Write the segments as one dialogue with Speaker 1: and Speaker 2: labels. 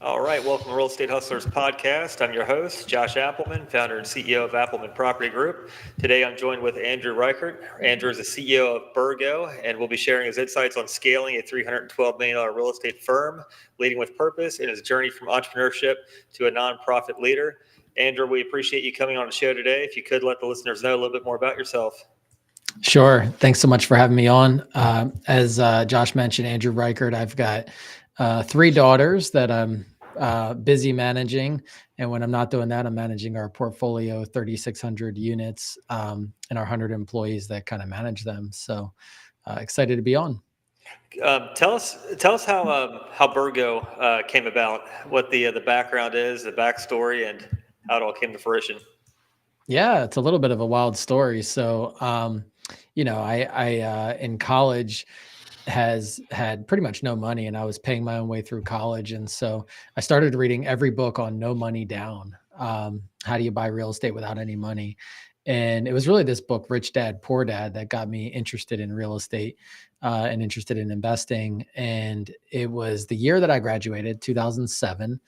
Speaker 1: All right, welcome to Real Estate Hustlers podcast. I'm your host, Josh Appleman, founder and CEO of Appleman Property Group. Today I'm joined with Andrew Reichert. Andrew is the CEO of Birgo, and will be sharing his insights on scaling a $312 million real estate firm, leading with purpose, in his journey from entrepreneurship to a nonprofit leader. Andrew, we appreciate you coming on the show today. If you could let the listeners know a little bit more about yourself.
Speaker 2: Sure. Thanks so much for having me on. As Josh mentioned, Andrew Reichert, I've got three daughters that I'm busy managing. And when I'm not doing that, I'm managing our portfolio, 3,600 units, and our 100 employees that kind of manage them. So excited to be on.
Speaker 1: Tell us how Birgo came about, what the background is, the backstory, and how it all came to fruition.
Speaker 2: Yeah, it's a little bit of a wild story. So, I in college has had pretty much no money, and I was paying my own way through college. And so I started reading every book on no money down. How do you buy real estate without any money? And it was really this book, Rich Dad, Poor Dad, that got me interested in real estate and interested in investing. And it was the year that I graduated, 2007,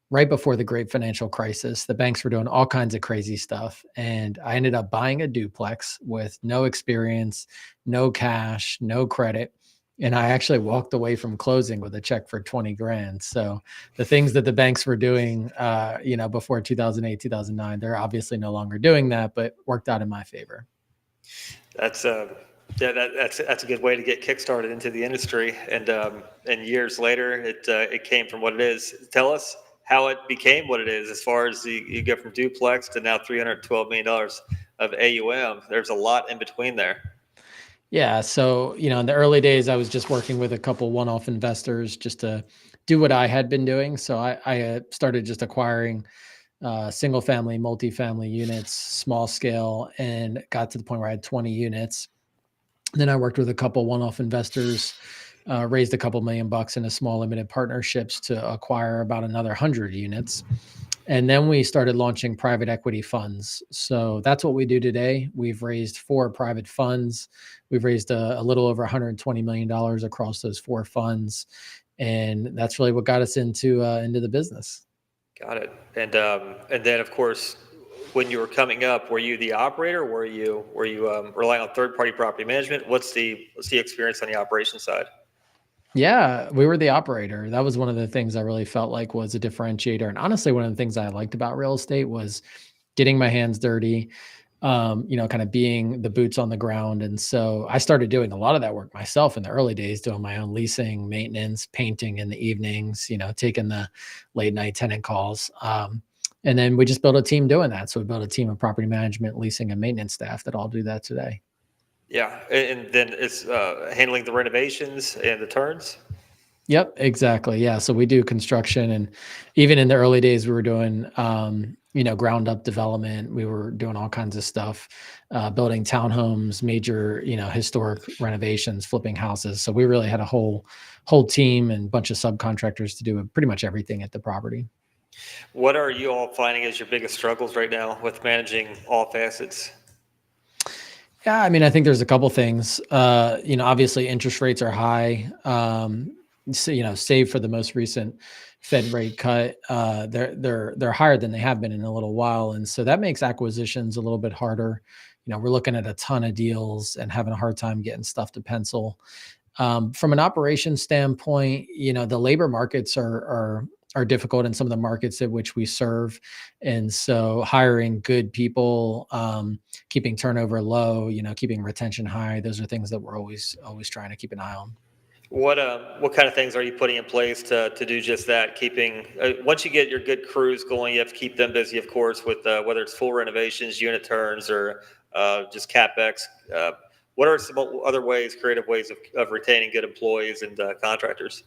Speaker 2: right before the great financial crisis. The banks were doing all kinds of crazy stuff. And I ended up buying a duplex with no experience, no cash, no credit. And I actually walked away from closing with a check for 20 grand. So the things that the banks were doing, before 2008, 2009, they're obviously no longer doing that, but worked out in my favor.
Speaker 1: That's that's a good way to get kickstarted into the industry. And years later, it came from what it is. Tell us how it became what it is, as far as you go from duplex to now $312 million of AUM. There's a lot in between there.
Speaker 2: Yeah. So, in the early days, I was just working with a couple one-off investors just to do what I had been doing. So I started just acquiring single family, multifamily units, small scale, and got to the point where I had 20 units. Then I worked with a couple one-off investors, raised a couple $1 million in a small limited partnerships to acquire about another 100 units. And then we started launching private equity funds. So that's what we do today. We've raised 4 private funds. We've raised a little over $120 million across those 4 funds. And that's really what got us into the business.
Speaker 1: Got it. And then, of course, when you were coming up, were you the operator? Were you relying on third-party property management? What's the experience on the operations side?
Speaker 2: Yeah, we were the operator. That was one of the things I really felt like was a differentiator. And honestly, one of the things I liked about real estate was getting my hands dirty, kind of being the boots on the ground. And so I started doing a lot of that work myself in the early days, doing my own leasing, maintenance, painting in the evenings, taking the late night tenant calls. And then we just built a team doing that. So we built a team of property management, leasing, and maintenance staff that all do that today.
Speaker 1: Yeah, and then it's handling the renovations and the turns.
Speaker 2: Yep, exactly. Yeah. So we do construction, and even in the early days, we were doing, ground up development. We were doing all kinds of stuff, building townhomes, major, historic renovations, flipping houses. So we really had a whole team and bunch of subcontractors to do pretty much everything at the property.
Speaker 1: What are you all finding as your biggest struggles right now with managing all facets?
Speaker 2: Yeah, I mean, I think there's a couple things. Obviously interest rates are high. So, save for the most recent Fed rate cut, they're higher than they have been in a little while, and so that makes acquisitions a little bit harder. We're looking at a ton of deals and having a hard time getting stuff to pencil. From an operations standpoint, the labor markets are difficult in some of the markets at which we serve. And so hiring good people, keeping turnover low, keeping retention high, those are things that we're always trying to keep an eye on.
Speaker 1: What kind of things are you putting in place to do just that? Keeping once you get your good crews going, you have to keep them busy, of course, with whether it's full renovations, unit turns, or just CapEx. What are some other ways, creative ways of retaining good employees and contractors?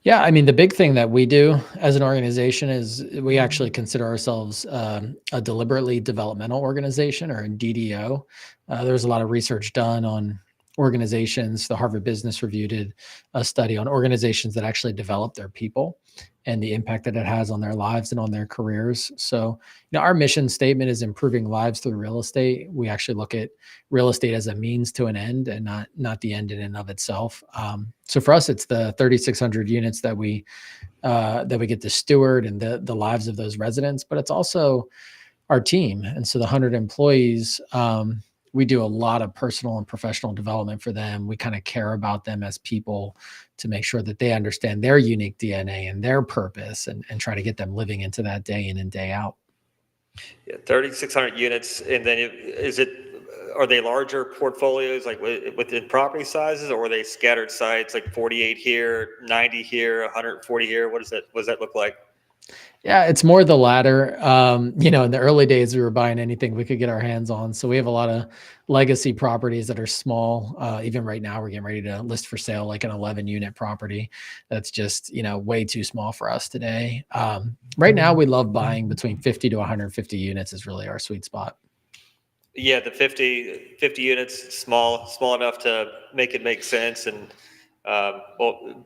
Speaker 2: Yeah, I mean, the big thing that we do as an organization is we actually consider ourselves a deliberately developmental organization, or a DDO. There's a lot of research done on organizations. The Harvard Business Review did a study on organizations that actually develop their people and the impact that it has on their lives and on their careers. So, our mission statement is improving lives through real estate. We actually look at real estate as a means to an end, and not the end in and of itself. So for us, it's the 3,600 units that we that we get to steward and the lives of those residents, but it's also our team. And so the 100 employees, we do a lot of personal and professional development for them. We kind of care about them as people to make sure that they understand their unique DNA and their purpose, and try to get them living into that day in and day out.
Speaker 1: Yeah, 3,600 units. And then are they larger portfolios like within property sizes, or are they scattered sites like 48 here, 90 here, 140 here? What does that look like?
Speaker 2: Yeah, it's more the latter. In the early days, we were buying anything we could get our hands on. So we have a lot of legacy properties that are small. Even right now, we're getting ready to list for sale like an 11-unit property that's just, way too small for us today. Right now, we love buying between 50 to 150 units is really our sweet spot.
Speaker 1: Yeah, the 50 units, small enough to make it make sense, and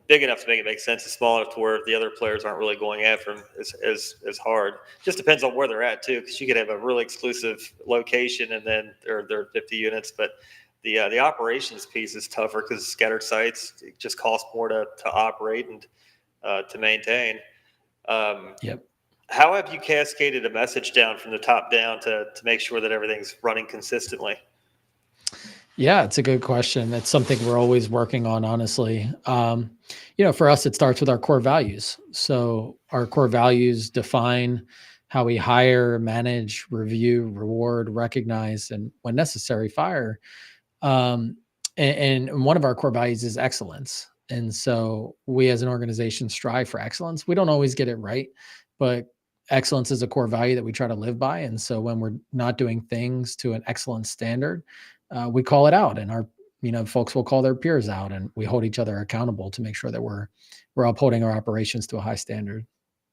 Speaker 1: big enough to make it make sense, and small enough to where the other players aren't really going after them as hard. Just depends on where they're at too, because you could have a really exclusive location and then they're 50 units, but the operations piece is tougher because scattered sites, it just costs more to operate and to maintain.
Speaker 2: Yep.
Speaker 1: How have you cascaded a message down from the top down to make sure that everything's running consistently?
Speaker 2: Yeah, it's a good question. That's something we're always working on, honestly. For us, it starts with our core values. So our core values define how we hire, manage, review, reward, recognize, and when necessary, fire. Um, and one of our core values is excellence. And so we as an organization strive for excellence. We don't always get it right, but excellence is a core value that we try to live by. And so when we're not doing things to an excellent standard, we call it out, and our folks will call their peers out, and we hold each other accountable to make sure that we're upholding our operations to a high standard.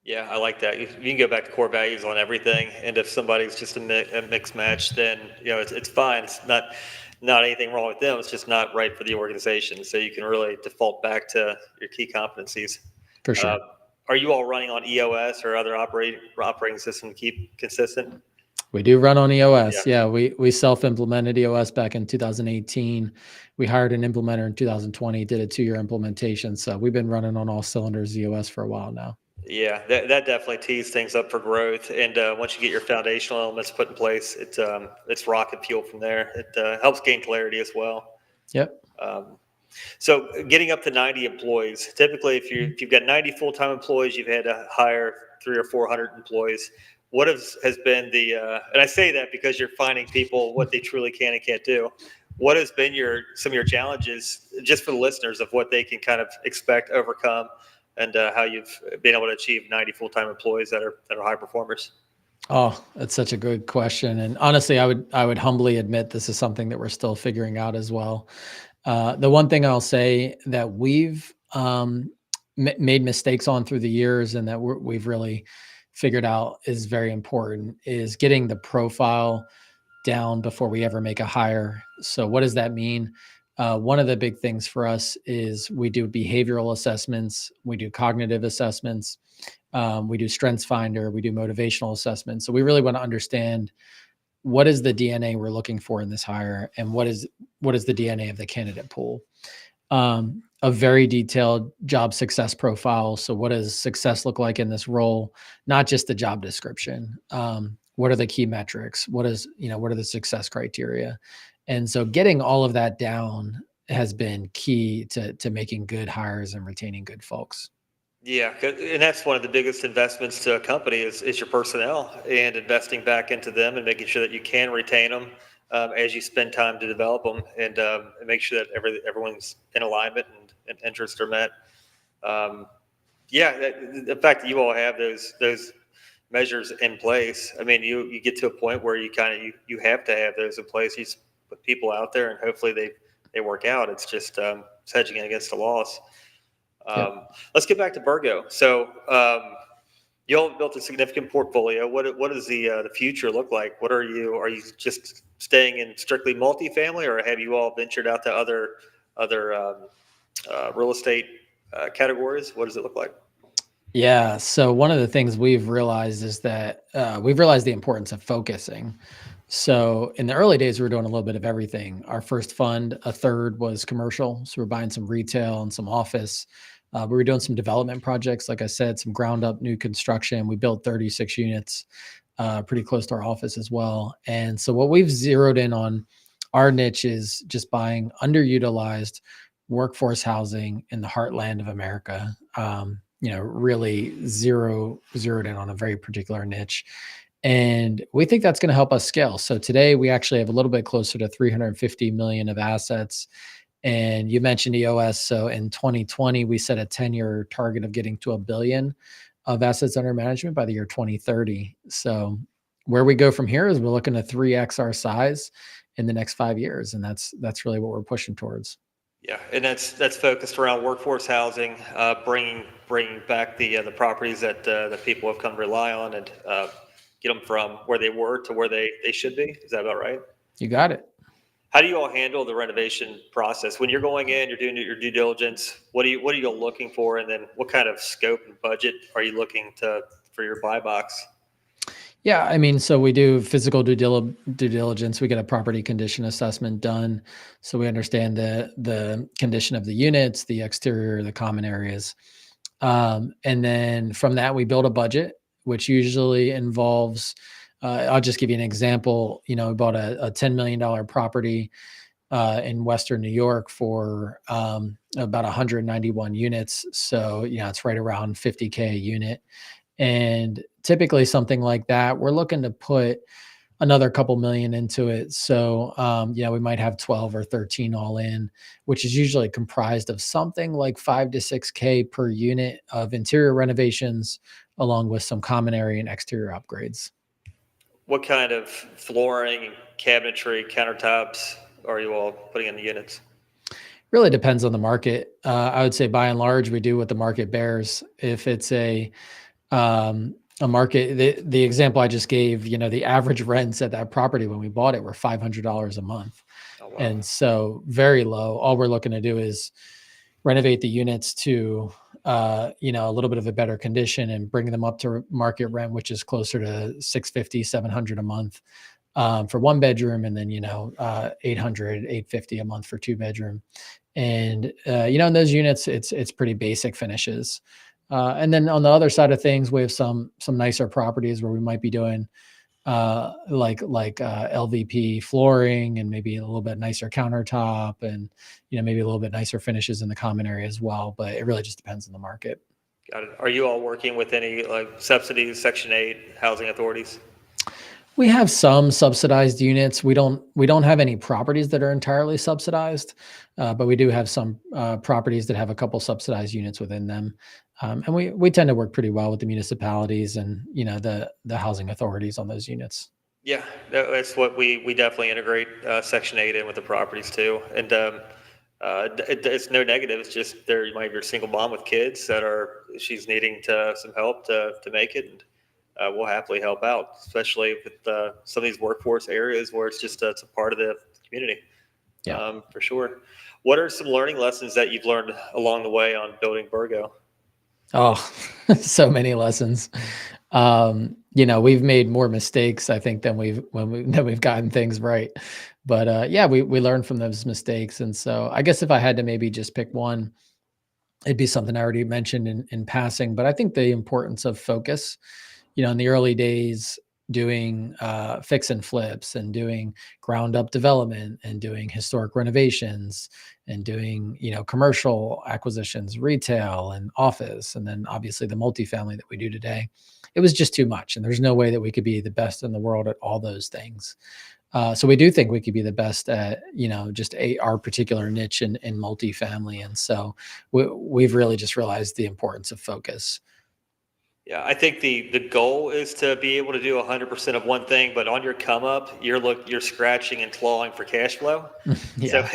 Speaker 1: Yeah, I like that. You can go back to core values on everything, and if somebody's just a mixed match, then it's fine. It's not anything wrong with them. It's just not right for the organization. So you can really default back to your key competencies.
Speaker 2: For sure.
Speaker 1: Are you all running on EOS or other operating system to keep consistent?
Speaker 2: We do run on EOS. Yeah, we self-implemented EOS back in 2018. We hired an implementer in 2020, did a 2-year implementation. So we've been running on all cylinders EOS for a while now.
Speaker 1: Yeah, that definitely tees things up for growth. And once you get your foundational elements put in place, it's rocket fuel from there. It helps gain clarity as well.
Speaker 2: Yep.
Speaker 1: So getting up to 90 employees, typically if you've got 90 full-time employees, you've had to hire 300 or 400 employees. What has been and I say that because you're finding people what they truly can and can't do. What has been some of your challenges, just for the listeners, of what they can kind of expect, overcome, and how you've been able to achieve 90 full-time employees that are high performers?
Speaker 2: Oh, that's such a good question. And honestly, I would humbly admit this is something that we're still figuring out as well. The one thing I'll say that we've made mistakes on through the years, and that we've really figured out is very important, is getting the profile down before we ever make a hire. So what does that mean? One of the big things for us is we do behavioral assessments, we do cognitive assessments, we do strengths finder, we do motivational assessments. So we really want to understand what is the DNA we're looking for in this hire, and what is the DNA of the candidate pool. A very detailed job success profile. So what does success look like in this role? Not just the job description. What are the key metrics? What are the success criteria? And so getting all of that down has been key to making good hires and retaining good folks.
Speaker 1: Yeah, and that's one of the biggest investments to a company is your personnel, and investing back into them and making sure that you can retain them as you spend time to develop them, and make sure that everyone's in alignment and interests are met. The fact that you all have those measures in place, I mean, you get to a point where you have to have those in place. You just put people out there, and hopefully they work out. It's just it's hedging against the loss. Let's get back to Birgo. So you all built a significant portfolio. What does the future look like? Are you just staying in strictly multifamily, or have you all ventured out to other real estate categories? What does it look like?
Speaker 2: Yeah. So one of the things we've realized is that we've realized the importance of focusing. So in the early days, we were doing a little bit of everything. Our first fund, a third was commercial. So we're buying some retail and some office. We were doing some development projects, like I said, some ground up new construction. We built 36 units, pretty close to our office as well. And so what we've zeroed in on our niche is just buying underutilized workforce housing in the heartland of America. Really zeroed in on a very particular niche. And we think that's going to help us scale. So today we actually have a little bit closer to 350 million of assets. And you mentioned EOS. So in 2020, we set a 10-year target of getting to a billion of assets under management by the year 2030. So where we go from here is we're looking to 3x our size in the next 5 years. And that's really what we're pushing towards.
Speaker 1: Yeah, and that's focused around workforce housing, bringing back the properties that people have come to rely on, and get them from where they were to where they should be. Is that about right?
Speaker 2: You got it.
Speaker 1: How do you all handle the renovation process when you're going in? You're doing your due diligence. What are you looking for, and then what kind of scope and budget are you looking for your buy box?
Speaker 2: Yeah, I mean, so we do physical due diligence. We get a property condition assessment done, so we understand the condition of the units, the exterior, the common areas, and then from that we build a budget, which usually involves. I'll just give you an example. We bought a $10 million property in Western New York for about 191 units. So it's right around 50K a unit. And typically something like that, we're looking to put another couple million into it. So, we might have 12 or 13 all in, which is usually comprised of something like 5 to 6K per unit of interior renovations, along with some common area and exterior upgrades.
Speaker 1: What kind of flooring, cabinetry, countertops are you all putting in the units?
Speaker 2: Really depends on the market. I would say by and large, we do what the market bears. If it's a market, the example I just gave, the average rents at that property when we bought it were $500 a month.
Speaker 1: Oh, wow.
Speaker 2: And so very low. All we're looking to do is renovate the units to, a little bit of a better condition and bring them up to market rent, which is closer to 650, 700 a month for one bedroom. And then, 800, 850 a month for two bedroom. And, in those units, it's pretty basic finishes. And then on the other side of things, we have some nicer properties where we might be doing LVP flooring and maybe a little bit nicer countertop and maybe a little bit nicer finishes in the common area as well. But it really just depends on the market.
Speaker 1: Got it. Are you all working with any subsidies, Section 8 housing authorities?
Speaker 2: We have some subsidized units. We don't have any properties that are entirely subsidized, but we do have some properties that have a couple subsidized units within them. And we tend to work pretty well with the municipalities and the housing authorities on those units.
Speaker 1: Yeah, that's what we definitely integrate Section 8 in with the properties too. And it's no negative. It's just you might be a single mom with kids she's needing some help to make it. And we'll happily help out, especially with some of these workforce areas where it's a part of the community.
Speaker 2: Yeah,
Speaker 1: for sure. What are some learning lessons that you've learned along the way on building Birgo?
Speaker 2: Oh, so many lessons. We've made more mistakes, I think, than we've gotten things right. But we learn from those mistakes. And so I guess if I had to maybe just pick one, it'd be something I already mentioned in passing. But I think the importance of focus, in the early days, doing fix and flips and doing ground up development and doing historic renovations and doing commercial acquisitions, retail and office, and then obviously the multifamily that we do today, it was just too much, and there's no way that we could be the best in the world at all those things. So we do think we could be the best at our particular niche in multifamily, and so we've really just realized the importance of focus.
Speaker 1: Yeah, I think the goal is to be able to do 100% of one thing, but on your come up, you're scratching and clawing for cash flow. So
Speaker 2: Yeah.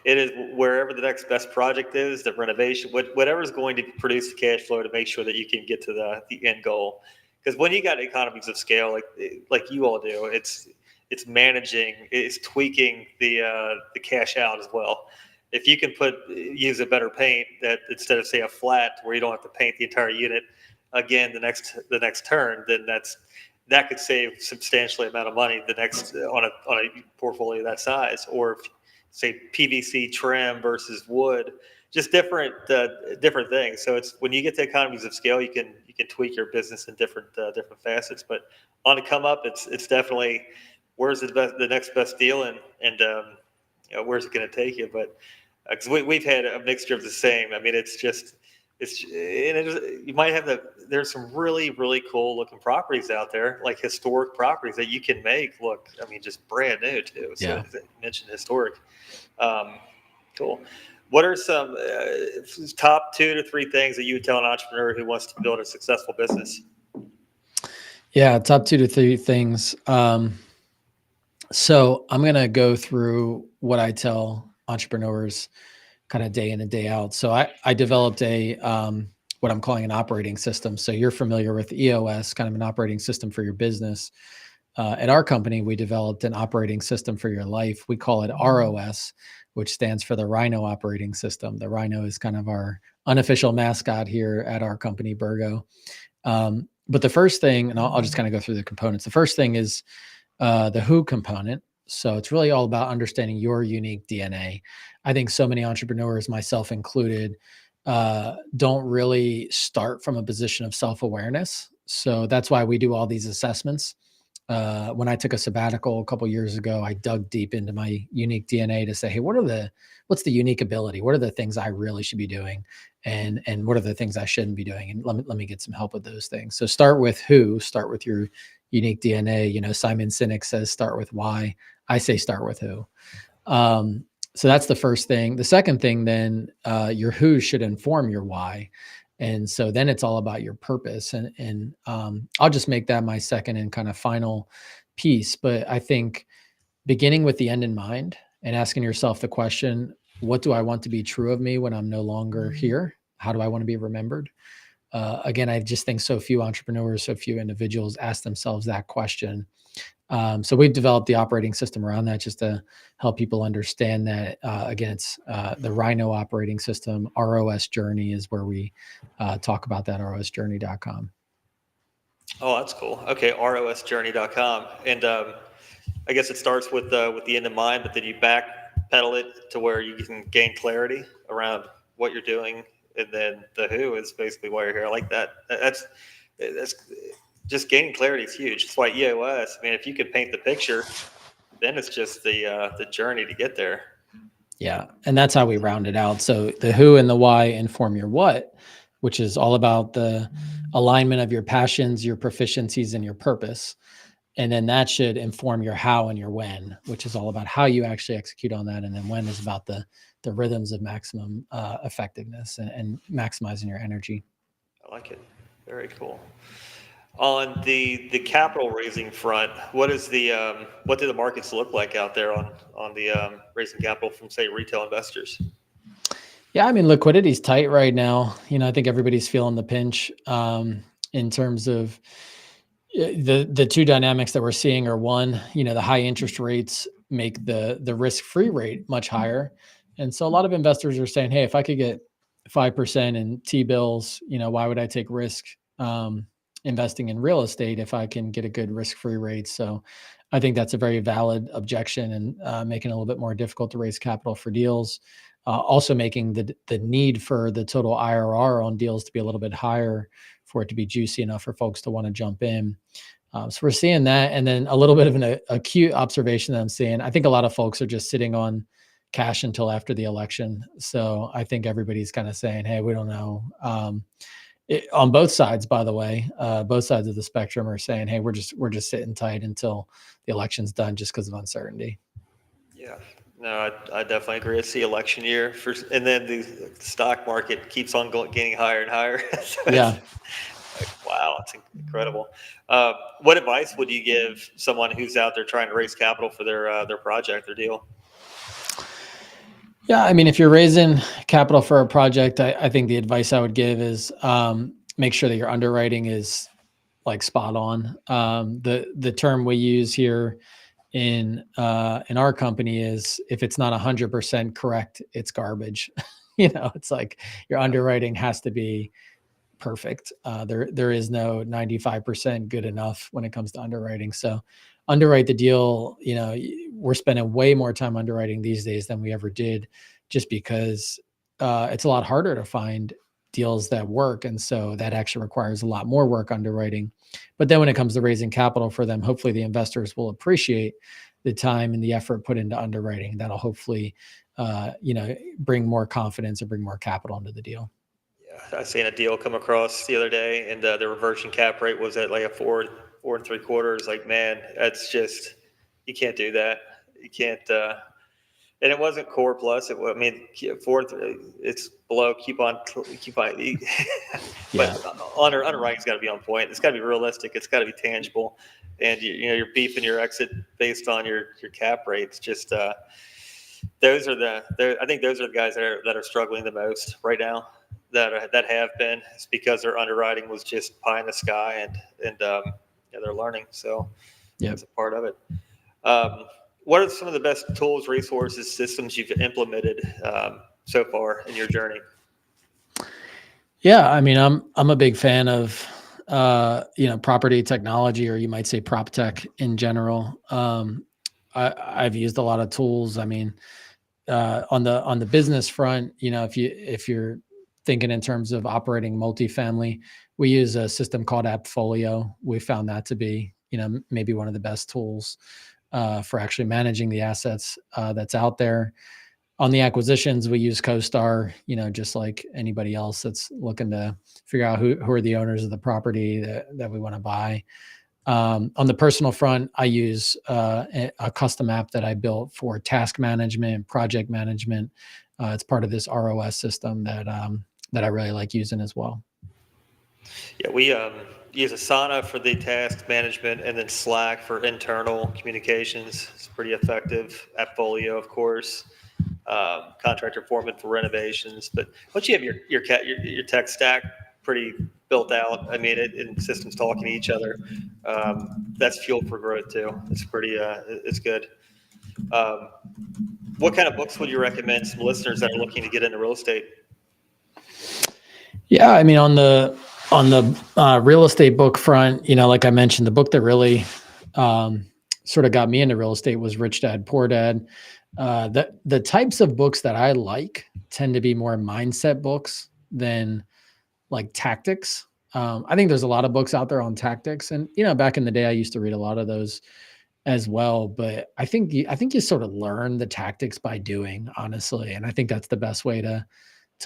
Speaker 1: it is wherever the next best project is, the renovation, whatever is going to produce the cash flow to make sure that you can get to the end goal. Because when you got economies of scale like you all do, it's managing, it's tweaking the cash out as well. If you can use a better paint that instead of say a flat where you don't have to paint the entire unit again the next turn, then that could save substantially amount of money on a portfolio that size. Or if, say PVC trim versus wood, just different things. So it's when you get to economies of scale, you can tweak your business in different facets. But on the come up, it's definitely where's the next best deal, and where's it going to take you. But because we've had a mixture of the same. I mean, you might have there's some really cool looking properties out there, like historic properties that you can make look, I mean, just brand new too. So
Speaker 2: Yeah.
Speaker 1: you mentioned historic. Cool. What are some top 2 to 3 things that you would tell an entrepreneur who wants to build a successful business?
Speaker 2: Yeah, top 2 to 3 things. So I'm going to go through what I tell entrepreneurs kind of day in and day out. So I developed what I'm calling an operating system. So you're familiar with EOS, kind of an operating system for your business. At our company, we developed an operating system for your life. We call it ROS, which stands for the Rhino operating system. The Rhino is kind of our unofficial mascot here at our company, Birgo. But the first thing, and I'll just kind of go through the components. The first thing is the who component. So it's really all about understanding your unique DNA. I think so many entrepreneurs, myself included, don't really start from a position of self-awareness. So that's why we do all these assessments. When I took a sabbatical a couple years ago, I dug deep into my unique DNA to say, hey, what's the unique ability? What are the things I really should be doing? And what are the things I shouldn't be doing? And let me get some help with those things. So start with your unique DNA. You know, Simon Sinek says, start with why. I say, start with who. So that's the first thing. The second thing, then your who should inform your why. And so then it's all about your purpose. And I'll just make that my second and kind of final piece. But I think beginning with the end in mind and asking yourself the question, what do I want to be true of me when I'm no longer here? How do I want to be remembered? Again, I just think so few entrepreneurs, so few individuals ask themselves that question. So we've developed the operating system around that just to help people understand that. Again, it's the Rhino operating system. ROS Journey is where we talk about that, rosjourney.com.
Speaker 1: Oh, that's cool. Okay, rosjourney.com. And I guess it starts with the end in mind, but then you backpedal it to where you can gain clarity around what you're doing, and then the who is basically why you're here. I like that. That's just gaining clarity is huge. That's why EOS. I mean, if you could paint the picture, then it's just the journey to get there.
Speaker 2: Yeah, and that's how we round it out. So the who and the why inform your what, which is all about the alignment of your passions, your proficiencies, and your purpose. And then that should inform your how and your when, which is all about how you actually execute on that. And then when is about the rhythms of maximum effectiveness and maximizing your energy.
Speaker 1: I like it. Very cool. On the capital raising front, what do the markets look like out there on the raising capital from, say, retail investors?
Speaker 2: Yeah, I mean, liquidity is tight right now. You know, I think everybody's feeling the pinch in terms of the two dynamics that we're seeing are, one, you know, the high interest rates make the risk-free rate much higher. And so a lot of investors are saying, hey, if I could get 5% in T-bills, you know, why would I take risk investing in real estate if I can get a good risk-free rate? So I think that's a very valid objection, and making it a little bit more difficult to raise capital for deals. Also making the need for the total IRR on deals to be a little bit higher for it to be juicy enough for folks to want to jump in. So we're seeing that. And then a little bit of an acute observation that I'm seeing, I think a lot of folks are just sitting on cash until after the election. So I think everybody's kind of saying, hey, we don't know. On both sides, by the way, both sides of the spectrum are saying, hey, we're just sitting tight until the election's done just because of uncertainty.
Speaker 1: Yeah, no, I definitely agree. It's the election year, and then the stock market keeps on getting higher and higher. So
Speaker 2: Yeah.
Speaker 1: Wow, it's incredible. What advice would you give someone who's out there trying to raise capital for their project, their deal?
Speaker 2: Yeah, I mean, if you're raising capital for a project, I think the advice I would give is make sure that your underwriting is like spot on. The term we use here in our company is, if it's not 100% correct, it's garbage. You know, it's like your underwriting has to be perfect. There is no 95% good enough when it comes to underwriting. So underwrite the deal. You know, we're spending way more time underwriting these days than we ever did, just because it's a lot harder to find deals that work. And so that actually requires a lot more work underwriting. But then when it comes to raising capital for them, hopefully the investors will appreciate the time and the effort put into underwriting. That'll hopefully, bring more confidence and bring more capital into the deal.
Speaker 1: Yeah, I seen a deal come across the other day, and the reversion cap rate was at like a 4.75. Like, man, that's just, you can't do that. You can't. And it wasn't core plus. I mean, it's below. Keep on.
Speaker 2: Yeah.
Speaker 1: But underwriting's got to be on point. It's got to be realistic. It's got to be tangible. And you're beefing your exit based on your cap rates. Just I think those are the guys that are struggling the most right now. That have been. It's because their underwriting was just pie in the sky, and they're learning. So
Speaker 2: Yep.
Speaker 1: that's a part of it. What are some of the best tools, resources, systems you've implemented so far in your journey?
Speaker 2: Yeah, I mean, I'm a big fan of property technology, or you might say prop tech in general. I've used a lot of tools. I mean, on the business front, if you're thinking in terms of operating multifamily, we use a system called AppFolio. We found that to be maybe one of the best tools for actually managing the assets that's out there. On the acquisitions, we use CoStar, just like anybody else that's looking to figure out who are the owners of the property that we want to buy. On the personal front, I use a custom app that I built for task management, project management. It's part of this ROS system that I really like using as well.
Speaker 1: Yeah, we use Asana for the task management, and then Slack for internal communications. It's pretty effective. AppFolio, of course. Contractor foreman for renovations. But once you have your tech stack pretty built out, I mean, and systems talking to each other, that's fuel for growth too. It's pretty, it's good. What kind of books would you recommend some listeners that are looking to get into real estate?
Speaker 2: Yeah, I mean, on the real estate book front, like I mentioned, the book that really sort of got me into real estate was Rich Dad Poor Dad. The types of books that I like tend to be more mindset books than like tactics. I think there's a lot of books out there on tactics, and back in the day, I used to read a lot of those as well. But I think you sort of learn the tactics by doing, honestly, and I think that's the best way to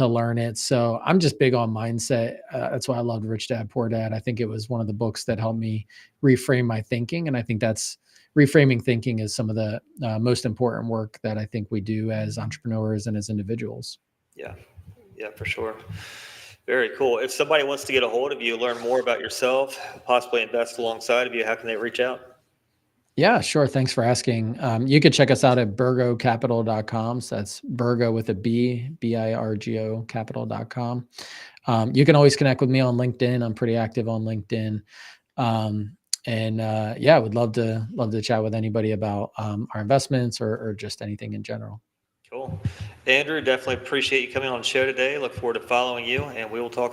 Speaker 2: learn it. So I'm just big on mindset. That's why I loved Rich Dad Poor Dad. I think it was one of the books that helped me reframe my thinking, and I think that's reframing thinking is some of the most important work that I think we do as entrepreneurs and as individuals.
Speaker 1: Yeah, for sure. Very cool. If somebody wants to get a hold of you, learn more about yourself, possibly invest alongside of you, how can they reach out?
Speaker 2: Yeah, sure. Thanks for asking. You could check us out at birgocapital.com. So that's Birgo with a B, BIRGO capital.com. You can always connect with me on LinkedIn. I'm pretty active on LinkedIn. I would love to chat with anybody about our investments or just anything in general.
Speaker 1: Cool. Andrew, definitely appreciate you coming on the show today. Look forward to following you, and we will talk